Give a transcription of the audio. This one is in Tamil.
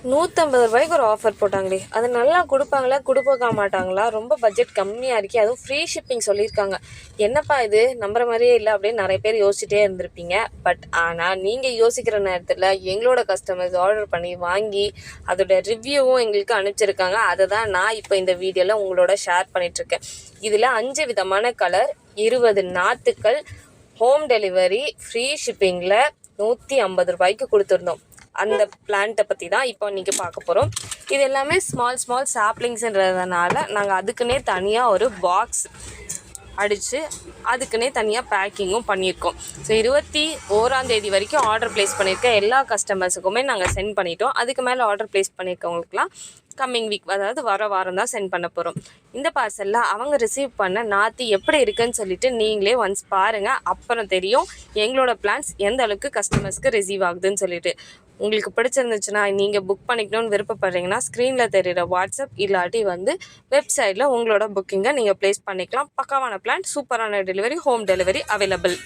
ரூ. 150 ஒரு ஆஃபர் போட்டாங்களே, அது நல்லா கொடுப்பாங்களா கொடுக்க மாட்டாங்களா? ரொம்ப பட்ஜெட் கம்மியாக இருக்கே, அதுவும் ஃப்ரீ ஷிப்பிங் சொல்லியிருக்காங்க. என்னப்பா இது நம்புற மாதிரியே இல்லை அப்படின்னு நிறைய பேர் யோசிச்சுட்டே இருந்திருப்பீங்க. பட் ஆனால் நீங்கள் யோசிக்கிற நேரத்தில் எங்களோட கஸ்டமர்ஸ் ஆர்டர் பண்ணி வாங்கி அதோட ரிவ்யூவும் எங்களுக்கு அனுப்பிச்சிருக்காங்க. அதை தான் நான் இப்போ இந்த வீடியோவில் உங்களோட ஷேர் பண்ணிகிட்ருக்கேன். இதில் 5 விதமான கலர், 20 நாற்றுக்கள், ஹோம் டெலிவரி, ஃப்ரீ ஷிப்பிங்கில் ரூ. 150 கொடுத்துருந்தோம். அந்த பிளான்ட்டை பற்றி தான் இப்போ நீங்கள் பார்க்க போகிறோம். இது எல்லாமே ஸ்மால் சாப்ளிங்ஸ்ன்றதுனால நாங்கள் அதுக்குன்னே தனியாக ஒரு பாக்ஸ் அடித்து அதுக்குன்னே தனியாக பேக்கிங்கும் பண்ணியிருக்கோம். ஸோ 21ஆம் தேதி வரைக்கும் ஆர்டர் ப்ளேஸ் பண்ணியிருக்க எல்லா கஸ்டமர்ஸுக்குமே நாங்கள் சென்ட் பண்ணிட்டோம். அதுக்கு மேலே ஆர்டர் ப்ளேஸ் பண்ணியிருக்கவங்களுக்குலாம் கம்மிங் வீக், அதாவது வர வாரம் தான் சென்ட் பண்ண போகிறோம். இந்த பார்சலில் அவங்க ரிசீவ் பண்ண நாற்று எப்படி இருக்குன்னு சொல்லிட்டு நீங்களே ஒன்ஸ் பாருங்கள். அப்புறம் தெரியும் எங்களோட பிளான்ஸ் எந்த அளவுக்கு கஸ்டமர்ஸ்க்கு ரிசீவ் ஆகுதுன்னு சொல்லிட்டு. உங்களுக்கு பிடிச்சிருந்துச்சுன்னா நீங்கள் புக் பண்ணிக்கணும்னு விருப்பப்படுறீங்கன்னா ஸ்க்ரீனில் தெரிகிற வாட்ஸ்அப் இல்லாட்டி வெப்சைட்டில் உங்களோட புக்கிங்கை நீங்கள் ப்ளேஸ் பண்ணிக்கலாம். பக்காவான பிளான், சூப்பரான டெலிவரி, ஹோம் டெலிவரி அவைலபிள்.